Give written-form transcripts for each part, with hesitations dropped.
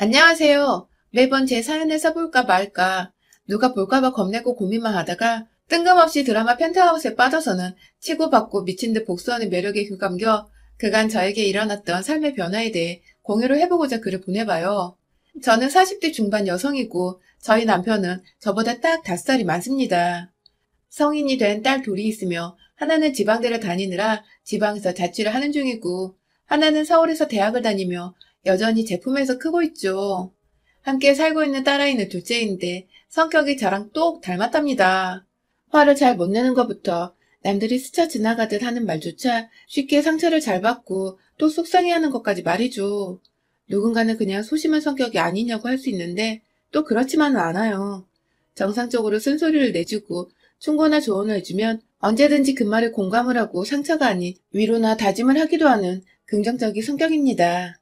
안녕하세요. 매번 제 사연을 써볼까 말까, 누가 볼까봐 겁내고 고민만 하다가 뜬금없이 드라마 펜트하우스에 빠져서는 치고받고 미친 듯 복수하는 매력에 휘감겨 그간 저에게 일어났던 삶의 변화에 대해 공유를 해보고자 글을 보내봐요. 저는 40대 중반 여성이고 저희 남편은 저보다 딱 5살이 많습니다. 성인이 된 딸 둘이 있으며 하나는 지방대를 다니느라 지방에서 자취를 하는 중이고 하나는 서울에서 대학을 다니며 여전히 제품에서 크고 있죠. 함께 살고 있는 딸아이는 둘째인데 성격이 저랑 똑 닮았답니다. 화를 잘 못 내는 것부터 남들이 스쳐 지나가듯 하는 말조차 쉽게 상처를 잘 받고 또 속상해하는 것까지 말이죠. 누군가는 그냥 소심한 성격이 아니냐고 할 수 있는데 또 그렇지만은 않아요. 정상적으로 쓴소리를 내주고 충고나 조언을 해주면 언제든지 그 말에 공감을 하고 상처가 아닌 위로나 다짐을 하기도 하는 긍정적인 성격입니다.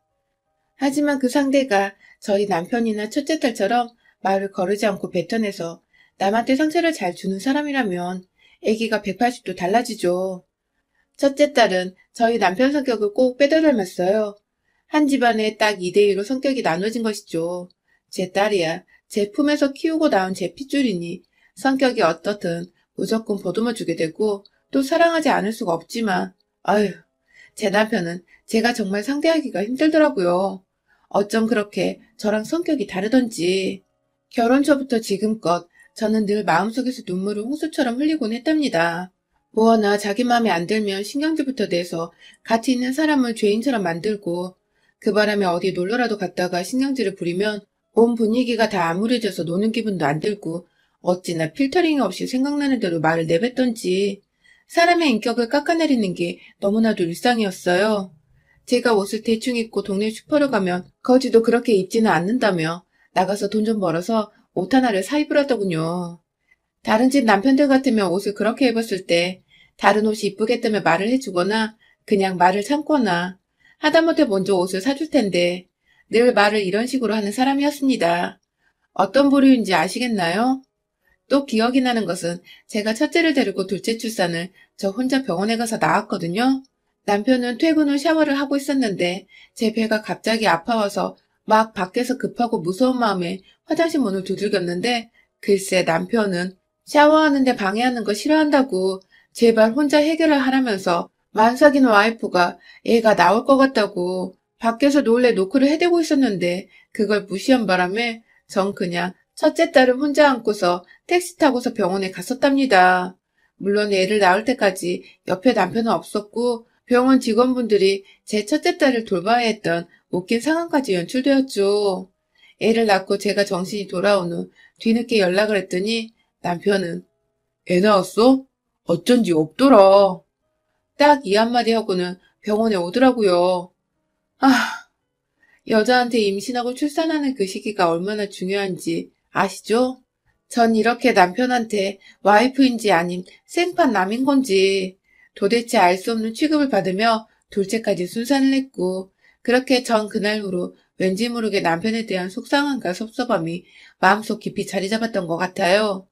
하지만 그 상대가 저희 남편이나 첫째 딸처럼 말을 거르지 않고 뱉어내서 남한테 상처를 잘 주는 사람이라면 애기가 180도 달라지죠. 첫째 딸은 저희 남편 성격을 꼭 빼다 닮았어요. 한 집안에 딱 2대2로 성격이 나눠진 것이죠. 제 딸이야 제 품에서 키우고 낳은 제 핏줄이니 성격이 어떻든 무조건 보듬어주게 되고 또 사랑하지 않을 수가 없지만 아휴, 제 남편은 제가 정말 상대하기가 힘들더라고요. 어쩜 그렇게 저랑 성격이 다르던지. 결혼 초부터 지금껏 저는 늘 마음속에서 눈물을 홍수처럼 흘리곤 했답니다. 뭐하나 자기 마음에 안 들면 신경질부터 내서 같이 있는 사람을 죄인처럼 만들고 그 바람에 어디 놀러라도 갔다가 신경질을 부리면 온 분위기가 다 암울해져서 노는 기분도 안 들고 어찌나 필터링 없이 생각나는 대로 말을 내뱉던지 사람의 인격을 깎아내리는 게 너무나도 일상이었어요. 제가 옷을 대충 입고 동네 슈퍼를 가면 거지도 그렇게 입지는 않는다며 나가서 돈 좀 벌어서 옷 하나를 사입을 하더군요. 다른 집 남편들 같으면 옷을 그렇게 입었을 때 다른 옷이 이쁘겠다며 말을 해주거나 그냥 말을 참거나 하다못해 먼저 옷을 사줄 텐데 늘 말을 이런 식으로 하는 사람이었습니다. 어떤 부류인지 아시겠나요? 또 기억이 나는 것은 제가 첫째를 데리고 둘째 출산을 저 혼자 병원에 가서 낳았거든요. 남편은 퇴근 후 샤워를 하고 있었는데 제 배가 갑자기 아파와서 막 밖에서 급하고 무서운 마음에 화장실 문을 두들겼는데 글쎄 남편은 샤워하는데 방해하는 거 싫어한다고 제발 혼자 해결을 하라면서 만삭이는 와이프가 애가 나올 것 같다고 밖에서 몰래 노크를 해대고 있었는데 그걸 무시한 바람에 전 그냥 첫째 딸을 혼자 안고서 택시 타고서 병원에 갔었답니다. 물론 애를 낳을 때까지 옆에 남편은 없었고 병원 직원분들이 제 첫째 딸을 돌봐야 했던 웃긴 상황까지 연출되었죠. 애를 낳고 제가 정신이 돌아온 후 뒤늦게 연락을 했더니 남편은 애 낳았어? 어쩐지 없더라. 딱 이 한마디 하고는 병원에 오더라고요. 아, 여자한테 임신하고 출산하는 그 시기가 얼마나 중요한지 아시죠? 전 이렇게 남편한테 와이프인지 아님 생판 남인 건지 도대체 알 수 없는 취급을 받으며 둘째까지 순산을 했고 그렇게 전 그날후로 왠지 모르게 남편에 대한 속상함과 섭섭함이 마음속 깊이 자리 잡았던 것 같아요.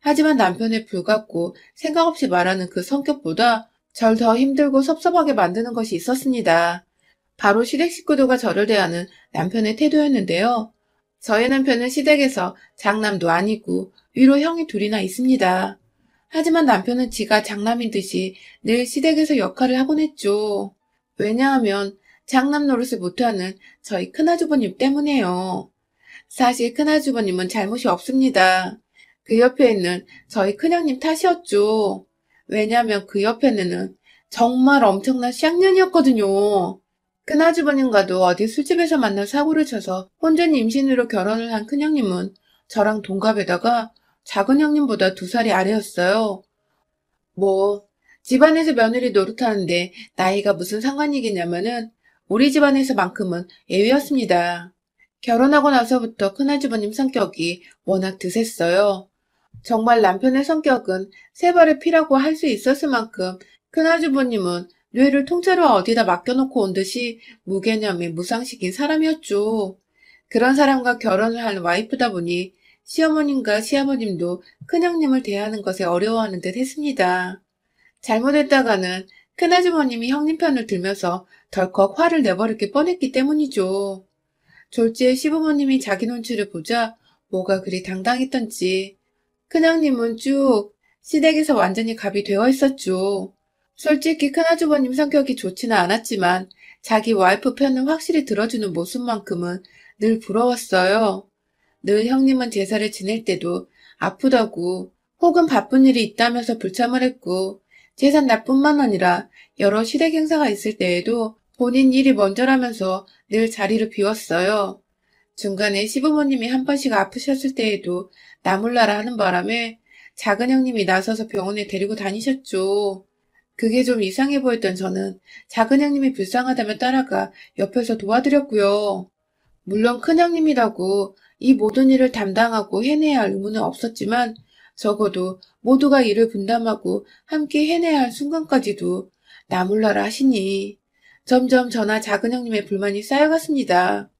하지만 남편의 불같고 생각 없이 말하는 그 성격보다 절 더 힘들고 섭섭하게 만드는 것이 있었습니다. 바로 시댁 식구들과 저를 대하는 남편의 태도였는데요. 저희 남편은 시댁에서 장남도 아니고 위로 형이 둘이나 있습니다. 하지만 남편은 지가 장남인 듯이 늘 시댁에서 역할을 하곤 했죠. 왜냐하면 장남 노릇을 못하는 저희 큰아주버님 때문에요. 사실 큰아주버님은 잘못이 없습니다. 그 옆에 있는 저희 큰형님 탓이었죠. 왜냐하면 그 옆에는 정말 엄청난 쌍년이었거든요. 큰아주버님과도 어디 술집에서 만나 사고를 쳐서 혼전 임신으로 결혼을 한 큰형님은 저랑 동갑에다가 작은 형님보다 2살이 아래였어요. 뭐, 집안에서 며느리 노릇하는데 나이가 무슨 상관이겠냐면은 우리 집안에서만큼은 예외였습니다. 결혼하고 나서부터 큰아주버님 성격이 워낙 드셌어요. 정말 남편의 성격은 세 발의 피라고 할 수 있었을 만큼 큰아주버님은 뇌를 통째로 어디다 맡겨놓고 온 듯이 무개념이 무상식인 사람이었죠. 그런 사람과 결혼을 한 와이프다 보니 시어머님과 시아버님도 큰형님을 대하는 것에 어려워하는 듯 했습니다. 잘못했다가는 큰아주머님이 형님 편을 들면서 덜컥 화를 내버릴 게 뻔했기 때문이죠. 졸지에 시부모님이 자기 눈치를 보자 뭐가 그리 당당했던지 큰형님은 쭉 시댁에서 완전히 갑이 되어 있었죠. 솔직히 큰아주버님 성격이 좋지는 않았지만 자기 와이프 편을 확실히 들어주는 모습만큼은 늘 부러웠어요. 늘 형님은 제사를 지낼 때도 아프다고 혹은 바쁜 일이 있다면서 불참을 했고 제삿 날뿐만 아니라 여러 시댁 행사가 있을 때에도 본인 일이 먼저라면서 늘 자리를 비웠어요. 중간에 시부모님이 한 번씩 아프셨을 때에도 나 몰라라 하는 바람에 작은 형님이 나서서 병원에 데리고 다니셨죠. 그게 좀 이상해 보였던 저는 작은 형님이 불쌍하다며 따라가 옆에서 도와드렸고요. 물론 큰 형님이라고 이 모든 일을 담당하고 해내야 할 의무는 없었지만 적어도 모두가 일을 분담하고 함께 해내야 할 순간까지도 나 몰라라 하시니 점점 저나 작은 형님의 불만이 쌓여갔습니다.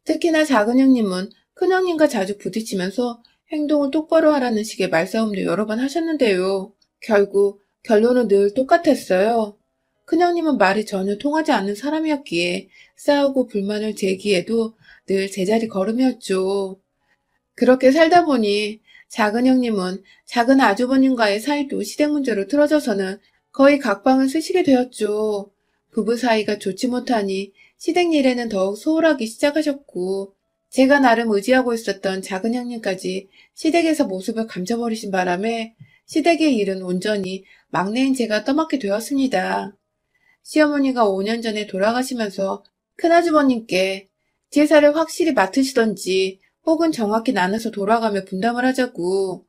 특히나 작은 형님은 큰 형님과 자주 부딪히면서 행동을 똑바로 하라는 식의 말싸움도 여러 번 하셨는데요. 결국 결론은 늘 똑같았어요. 큰형님은 말이 전혀 통하지 않는 사람이었기에 싸우고 불만을 제기해도 늘 제자리 걸음이었죠. 그렇게 살다 보니 작은 형님은 작은 아주버님과의 사이도 시댁 문제로 틀어져서는 거의 각방을 쓰시게 되었죠. 부부 사이가 좋지 못하니 시댁 일에는 더욱 소홀하기 시작하셨고 제가 나름 의지하고 있었던 작은 형님까지 시댁에서 모습을 감춰버리신 바람에 시댁의 일은 온전히 막내인 제가 떠맡게 되었습니다. 시어머니가 5년 전에 돌아가시면서 큰아주버님께 제사를 확실히 맡으시던지 혹은 정확히 나눠서 돌아가며 분담을 하자고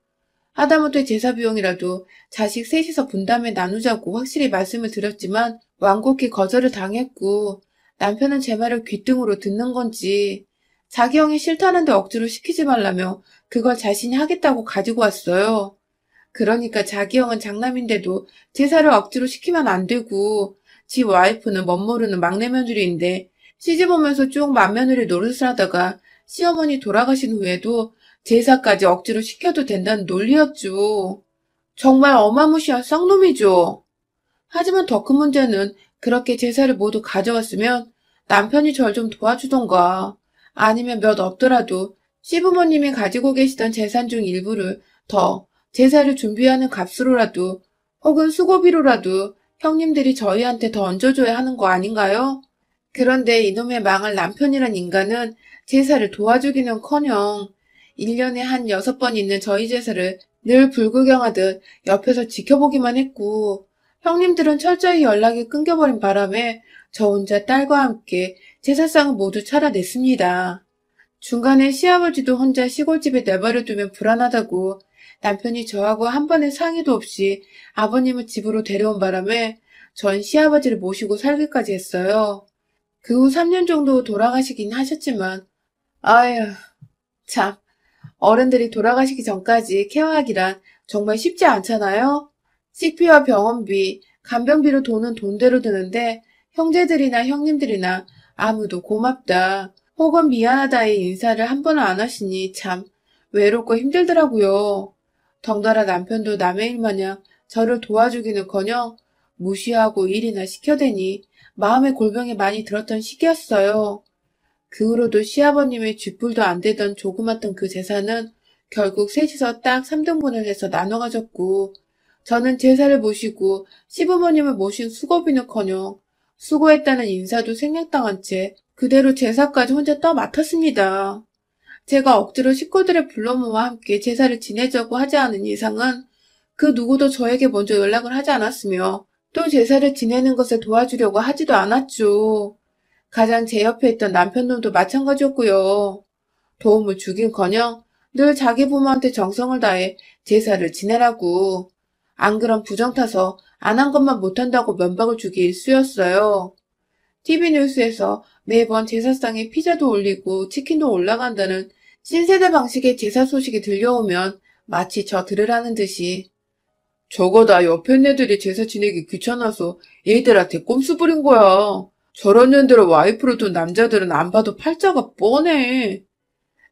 하다못해 제사 비용이라도 자식 셋이서 분담해 나누자고 확실히 말씀을 드렸지만 완곡히 거절을 당했고 남편은 제 말을 귓등으로 듣는 건지 자기 형이 싫다는데 억지로 시키지 말라며 그걸 자신이 하겠다고 가지고 왔어요. 그러니까 자기 형은 장남인데도 제사를 억지로 시키면 안 되고 지 와이프는 멋모르는 막내 며느리인데 시집 오면서 쭉 맏며느리 노릇을 하다가 시어머니 돌아가신 후에도 제사까지 억지로 시켜도 된다는 논리였죠. 정말 어마무시한 쌍놈이죠. 하지만 더 큰 문제는 그렇게 제사를 모두 가져왔으면 남편이 절 좀 도와주던가 아니면 몇 없더라도 시부모님이 가지고 계시던 재산 중 일부를 더 제사를 준비하는 값으로라도 혹은 수고비로라도 형님들이 저희한테 더 얹어줘야 하는 거 아닌가요? 그런데 이놈의 망할 남편이란 인간은 제사를 도와주기는커녕 1년에 한 6번 있는 저희 제사를 늘 불구경하듯 옆에서 지켜보기만 했고 형님들은 철저히 연락이 끊겨버린 바람에 저 혼자 딸과 함께 제사상을 모두 차려냈습니다. 중간에 시아버지도 혼자 시골집에 내버려두면 불안하다고 남편이 저하고 한 번의 상의도 없이 아버님을 집으로 데려온 바람에 전 시아버지를 모시고 살기까지 했어요. 그 후 3년 정도 돌아가시긴 하셨지만 아휴 참 어른들이 돌아가시기 전까지 케어하기란 정말 쉽지 않잖아요. 식비와 병원비, 간병비로 돈은 돈대로 드는데 형제들이나 형님들이나 아무도 고맙다 혹은 미안하다의 인사를 한 번은 안 하시니 참 외롭고 힘들더라고요. 덩달아 남편도 남의 일 마냥 저를 도와주기는커녕 무시하고 일이나 시켜대니 마음의 골병이 많이 들었던 시기였어요. 그 후로도 시아버님의 쥐뿔도 안 되던 조그맣던 그 재산은 결국 셋이서 딱 3등분을 해서 나눠 가졌고 저는 제사를 모시고 시부모님을 모신 수고비는커녕 수고했다는 인사도 생략당한 채 그대로 제사까지 혼자 떠맡았습니다. 제가 억지로 식구들의 불러 모아 함께 제사를 지내자고 하지 않은 이상은 그 누구도 저에게 먼저 연락을 하지 않았으며 또 제사를 지내는 것을 도와주려고 하지도 않았죠. 가장 제 옆에 있던 남편놈도 마찬가지였고요. 도움을 주긴커녕 늘 자기 부모한테 정성을 다해 제사를 지내라고. 안 그럼 부정 타서 안 한 것만 못한다고 면박을 주기 일쑤였어요. TV 뉴스에서 매번 제사상에 피자도 올리고 치킨도 올라간다는 신세대 방식의 제사 소식이 들려오면 마치 저 들으라는 듯이 저거 다 옆에 애들이 제사 지내기 귀찮아서 얘들한테 꼼수 부린 거야. 저런 년들을 와이프로 둔 남자들은 안 봐도 팔자가 뻔해.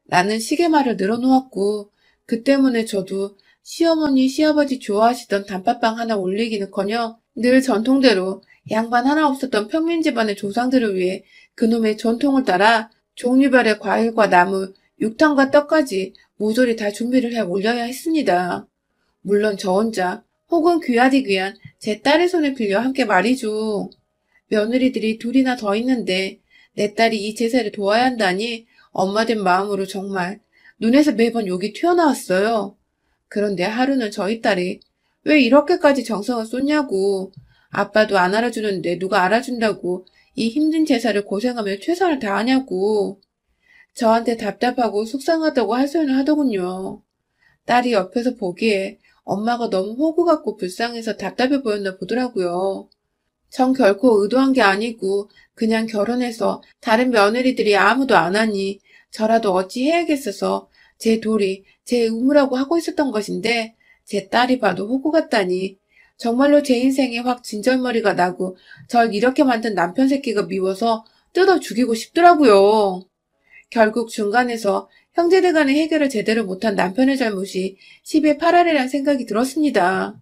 나는 시계 말을 늘어놓았고 그 때문에 저도 시어머니 시아버지 좋아하시던 단팥빵 하나 올리기는커녕 늘 전통대로 양반 하나 없었던 평민 집안의 조상들을 위해 그놈의 전통을 따라 종류별의 과일과 나물, 육탕과 떡까지 모조리 다 준비를 해 올려야 했습니다. 물론 저 혼자 혹은 귀하디 귀한 제 딸의 손을 빌려 함께 말이죠. 며느리들이 둘이나 더 있는데 내 딸이 이 제사를 도와야 한다니 엄마된 마음으로 정말 눈에서 매번 욕이 튀어나왔어요. 그런데 하루는 저희 딸이 왜 이렇게까지 정성을 쏟냐고, 아빠도 안 알아주는데 누가 알아준다고 이 힘든 제사를 고생하며 최선을 다하냐고 저한테 답답하고 속상하다고 하소연을 하더군요. 딸이 옆에서 보기에 엄마가 너무 호구 같고 불쌍해서 답답해 보였나 보더라고요. 전 결코 의도한 게 아니고 그냥 결혼해서 다른 며느리들이 아무도 안 하니 저라도 어찌 해야겠어서 제 도리, 제 의무라고 하고 있었던 것인데 제 딸이 봐도 호구 같다니 정말로 제 인생에 확 진절머리가 나고 절 이렇게 만든 남편 새끼가 미워서 뜯어 죽이고 싶더라고요. 결국 중간에서 형제들 간의 해결을 제대로 못한 남편의 잘못이 10의 8할이란 생각이 들었습니다.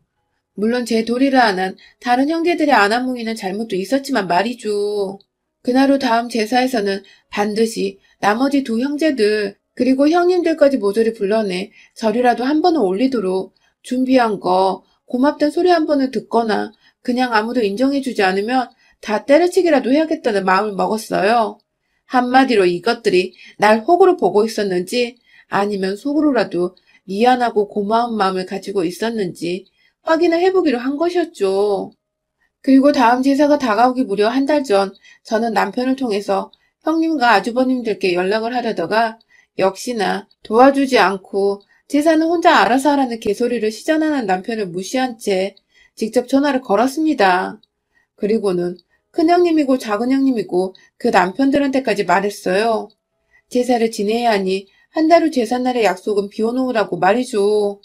물론 제 도리를 안 한 다른 형제들의 안하무이는 잘못도 있었지만 말이죠. 그날 후 다음 제사에서는 반드시 나머지 두 형제들 그리고 형님들까지 모조리 불러내 절이라도 한 번은 올리도록 준비한 거 고맙단 소리 한 번을 듣거나 그냥 아무도 인정해주지 않으면 다 때려치기라도 해야겠다는 마음을 먹었어요. 한마디로 이것들이 날 호구로 보고 있었는지 아니면 속으로라도 미안하고 고마운 마음을 가지고 있었는지 확인을 해보기로 한 것이었죠. 그리고 다음 제사가 다가오기 무려 한 달 전 저는 남편을 통해서 형님과 아주버님들께 연락을 하려다가 역시나 도와주지 않고 제사는 혼자 알아서 하라는 개소리를 시전하는 남편을 무시한 채 직접 전화를 걸었습니다. 그리고는 큰형님이고 작은형님이고 그 남편들한테까지 말했어요. 제사를 지내야 하니 한 달 후 제삿날의 약속은 비워놓으라고 말이죠.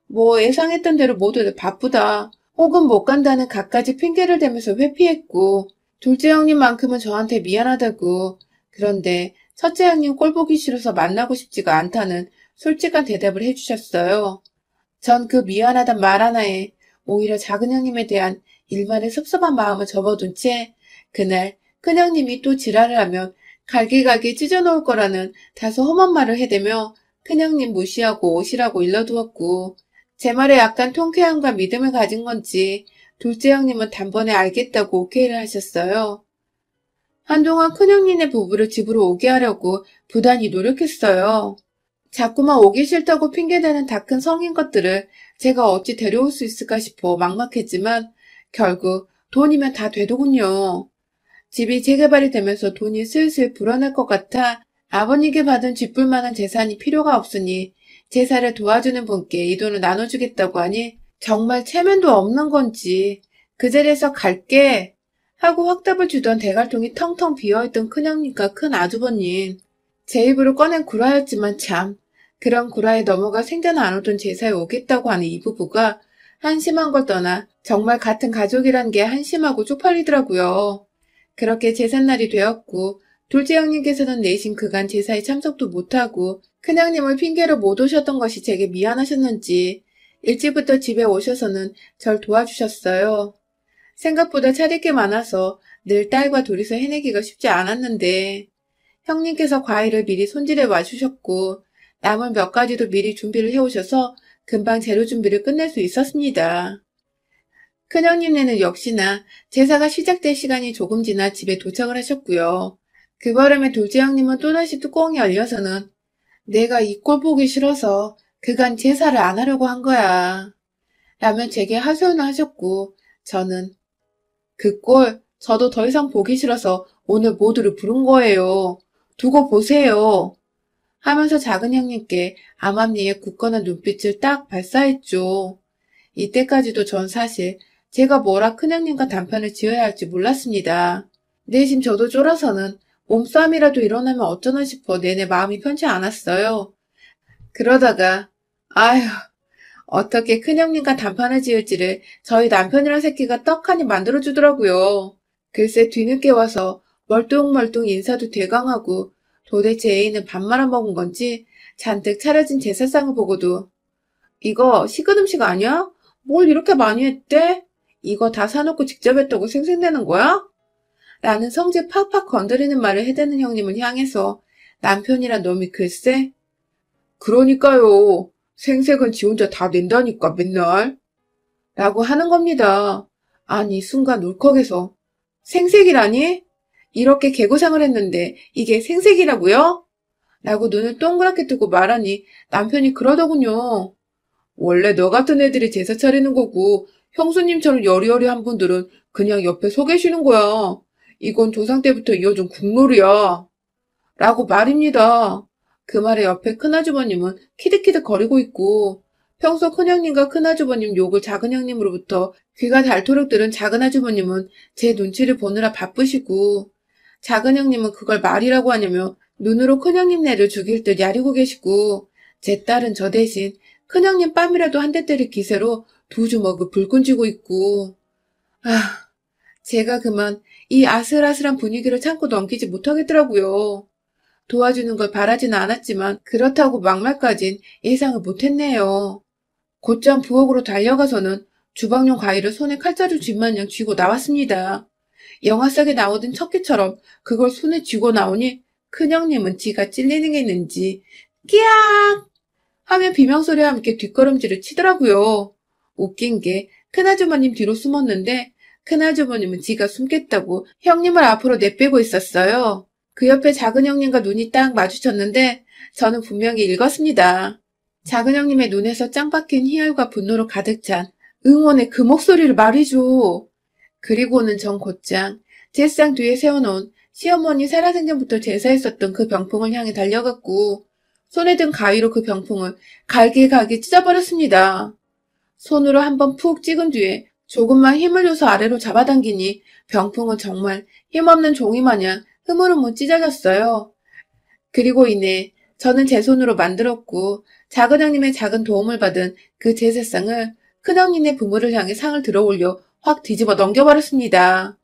뭐 예상했던 대로 모두들 바쁘다 혹은 못 간다는 갖가지 핑계를 대면서 회피했고 둘째 형님만큼은 저한테 미안하다고 그런데 첫째 형님 꼴 보기 싫어서 만나고 싶지가 않다는 솔직한 대답을 해주셨어요. 전 그 미안하단 말 하나에 오히려 작은 형님에 대한 일말의 섭섭한 마음을 접어둔 채 그날 큰형님이 또 지랄을 하면 갈기갈기 찢어놓을 거라는 다소 험한 말을 해대며 큰형님 무시하고 오시라고 일러두었고 제 말에 약간 통쾌함과 믿음을 가진 건지 둘째 형님은 단번에 알겠다고 오케이를 하셨어요. 한동안 큰형님네 부부를 집으로 오게 하려고 부단히 노력했어요. 자꾸만 오기 싫다고 핑계대는 다 큰 성인 것들을 제가 어찌 데려올 수 있을까 싶어 막막했지만 결국 돈이면 다 되더군요. 집이 재개발이 되면서 돈이 슬슬 불어날 것 같아 아버님께 받은 쥐뿔만한 재산이 필요가 없으니 제사를 도와주는 분께 이 돈을 나눠주겠다고 하니 정말 체면도 없는 건지 그 자리에서 갈게 하고 확답을 주던 대갈통이 텅텅 비어있던 큰형님과 큰 아주버님. 제 입으로 꺼낸 구라였지만 참 그런 구라에 넘어가 생전 안 오던 제사에 오겠다고 하는 이 부부가 한심한 걸 떠나 정말 같은 가족이란 게 한심하고 쪽팔리더라고요. 그렇게 제삿날이 되었고 둘째 형님께서는 내심 그간 제사에 참석도 못하고 큰형님을 핑계로 못 오셨던 것이 제게 미안하셨는지 일찍부터 집에 오셔서는 절 도와주셨어요. 생각보다 차릴 게 많아서 늘 딸과 둘이서 해내기가 쉽지 않았는데 형님께서 과일을 미리 손질해 와주셨고 나물 몇 가지도 미리 준비를 해오셔서 금방 재료 준비를 끝낼 수 있었습니다. 큰형님네는 역시나 제사가 시작될 시간이 조금 지나 집에 도착을 하셨고요. 그 바람에 둘째 형님은 또다시 뚜껑이 열려서는 내가 이 꼴 보기 싫어서 그간 제사를 안 하려고 한 거야. 라면 제게 하소연을 하셨고 저는 그 꼴 저도 더 이상 보기 싫어서 오늘 모두를 부른 거예요. 두고 보세요. 하면서 작은 형님께 암암리에 굳건한 눈빛을 딱 발사했죠. 이때까지도 전 사실 제가 뭐라 큰형님과 단편을 지어야 할지 몰랐습니다. 내심 저도 쫄아서는 몸싸움이라도 일어나면 어쩌나 싶어 내내 마음이 편치 않았어요. 그러다가 아휴 어떻게 큰형님과 단판을 지을지를 저희 남편이란 새끼가 떡하니 만들어주더라고요. 글쎄 뒤늦게 와서 멀뚱멀뚱 인사도 대강하고 도대체 애인은 밥 말아먹은 건지 잔뜩 차려진 제사상을 보고도 이거 식은 음식 아니야? 뭘 이렇게 많이 했대? 이거 다 사놓고 직접 했다고 생색내는 거야? 라는 성질 팍팍 건드리는 말을 해대는 형님을 향해서 남편이란 놈이 글쎄? 그러니까요. 생색은 지 혼자 다 낸다니까 맨날. 라고 하는 겁니다. 아니 순간 울컥해서 생색이라니? 이렇게 개고생을 했는데 이게 생색이라고요? 라고 눈을 동그랗게 뜨고 말하니 남편이 그러더군요. 원래 너 같은 애들이 제사 차리는 거고 형수님처럼 여리여리한 분들은 그냥 옆에 서 계시는 거야. 이건 조상 때부터 이어진 국룰이야. 라고 말입니다. 그 말에 옆에 큰아주버님은 키득키득 거리고 있고 평소 큰형님과 큰아주버님 욕을 작은형님으로부터 귀가 닳도록 들은 작은아주버님은 제 눈치를 보느라 바쁘시고 작은형님은 그걸 말이라고 하냐며 눈으로 큰형님 내를 죽일 듯 야리고 계시고 제 딸은 저 대신 큰형님 뺨이라도 한 대 때릴 기세로 두 주먹을 불끈 쥐고 있고 제가 그만 이 아슬아슬한 분위기를 참고 넘기지 못하겠더라고요. 도와주는 걸 바라지는 않았지만 그렇다고 막말까진 예상을 못했네요. 곧장 부엌으로 달려가서는 주방용 과일을 손에 칼자루 쥐마냥 쥐고 나왔습니다. 영화 속에 나오던 척기처럼 그걸 손에 쥐고 나오니 큰형님은 지가 찔리는 게 있는지 끼악 하며 비명소리와 함께 뒷걸음질을 치더라고요. 웃긴 게 큰아주머님 뒤로 숨었는데 큰아주머님은 지가 숨겠다고 형님을 앞으로 내빼고 있었어요. 그 옆에 작은 형님과 눈이 딱 마주쳤는데 저는 분명히 읽었습니다. 작은 형님의 눈에서 짱 박힌 희열과 분노로 가득 찬 응원의 그 목소리를 말이죠. 그리고는 전 곧장 제상 뒤에 세워놓은 시어머니 살아생전부터 제사했었던 그 병풍을 향해 달려갔고 손에 든 가위로 그 병풍을 갈기갈기 찢어버렸습니다. 손으로 한번 푹 찍은 뒤에 조금만 힘을 줘서 아래로 잡아당기니 병풍은 정말 힘없는 종이 마냥 흐물흐물 찢어졌어요. 그리고 이내 저는 제 손으로 만들었고 작은 형님의 작은 도움을 받은 그 제사상을 큰 형님의 부모를 향해 상을 들어올려 확 뒤집어 넘겨버렸습니다.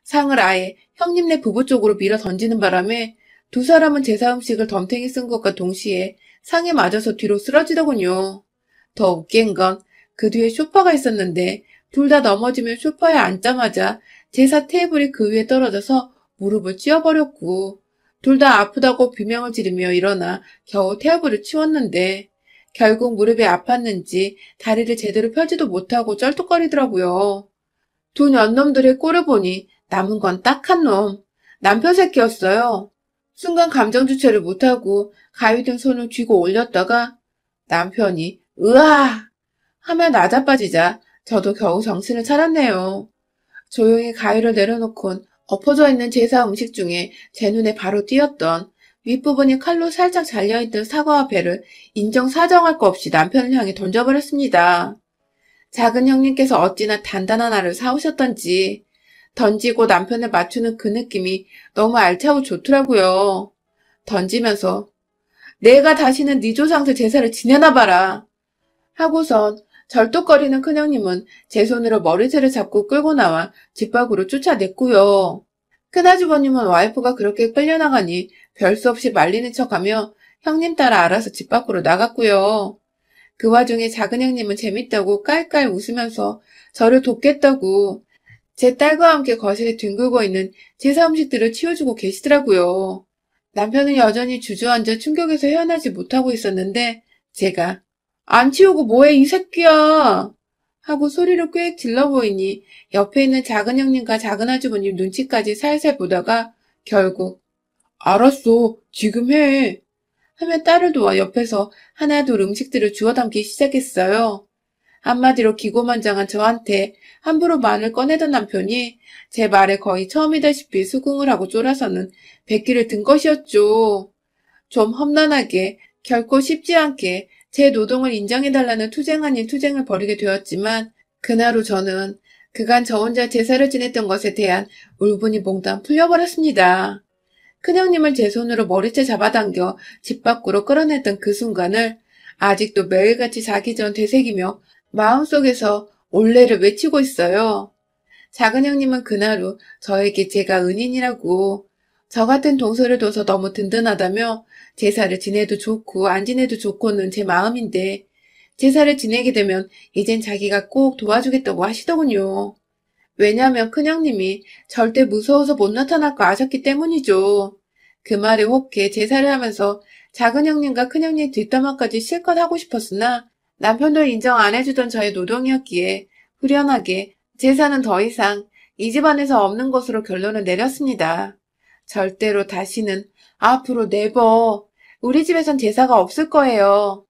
상을 아예 형님네 부부 쪽으로 밀어 던지는 바람에 두 사람은 제사 음식을 덤탱이 쓴 것과 동시에 상에 맞아서 뒤로 쓰러지더군요. 더 웃긴 건 그 뒤에 소파가 있었는데 둘 다 넘어지며 소파에 앉자마자 제사 테이블이 그 위에 떨어져서 무릎을 찧어버렸고 둘 다 아프다고 비명을 지르며 일어나 겨우 테이블을 치웠는데 결국 무릎이 아팠는지 다리를 제대로 펴지도 못하고 쩔뚝거리더라고요. 두 년놈들의 꼴을 보니 남은 건 딱 한 놈, 남편 새끼였어요. 순간 감정 주체를 못하고 가위 든 손을 쥐고 올렸다가 남편이 으아! 하며 나자빠지자 저도 겨우 정신을 차렸네요. 조용히 가위를 내려놓곤 엎어져 있는 제사 음식 중에 제 눈에 바로 띄었던 윗부분이 칼로 살짝 잘려있던 사과와 배를 인정사정할 거 없이 남편을 향해 던져버렸습니다. 작은 형님께서 어찌나 단단한 알을 사오셨던지 던지고 남편을 맞추는 그 느낌이 너무 알차고 좋더라고요. 던지면서 내가 다시는 네 조상들 제사를 지내나 봐라 하고선 절뚝거리는 큰형님은 제 손으로 머리채를 잡고 끌고 나와 집 밖으로 쫓아냈고요. 큰아주버님은 와이프가 그렇게 끌려나가니 별 수 없이 말리는 척하며 형님 따라 알아서 집 밖으로 나갔고요. 그 와중에 작은 형님은 재밌다고 깔깔 웃으면서 저를 돕겠다고 제 딸과 함께 거실에 뒹굴고 있는 제사 음식들을 치워주고 계시더라고요. 남편은 여전히 주저앉아 충격에서 헤어나지 못하고 있었는데 제가 안 치우고 뭐해 이 새끼야 하고 소리를 꽥 질러 보이니 옆에 있는 작은 형님과 작은 아주버님 눈치까지 살살 보다가 결국 알았어 지금 해 하며 딸을 도와 옆에서 하나둘 음식들을 주워 담기 시작했어요. 한마디로 기고만장한 저한테 함부로 말을 꺼내던 남편이 제 말에 거의 처음이다시피 수긍을 하고 쫄아서는 백기를 든 것이었죠. 좀 험난하게 결코 쉽지 않게 제 노동을 인정해달라는 투쟁 아닌 투쟁을 벌이게 되었지만 그날 후 저는 그간 저 혼자 제사를 지냈던 것에 대한 울분이 몽땅 풀려버렸습니다. 큰형님을 제 손으로 머리채 잡아당겨 집 밖으로 끌어냈던 그 순간을 아직도 매일같이 자기 전 되새기며 마음속에서 올레를 외치고 있어요. 작은 형님은 그날 후 저에게 제가 은인이라고 저 같은 동서를 둬서 너무 든든하다며 제사를 지내도 좋고 안 지내도 좋고는 제 마음인데 제사를 지내게 되면 이젠 자기가 꼭 도와주겠다고 하시더군요. 왜냐하면 큰형님이 절대 무서워서 못 나타날 거 아셨기 때문이죠. 그 말에 혹해 제사를 하면서 작은 형님과 큰 형님 뒷담화까지 실컷 하고 싶었으나 남편도 인정 안 해주던 저의 노동이었기에 후련하게 제사는 더 이상 이 집안에서 없는 것으로 결론을 내렸습니다. 절대로 다시는 앞으로 네버 우리 집에선 제사가 없을 거예요.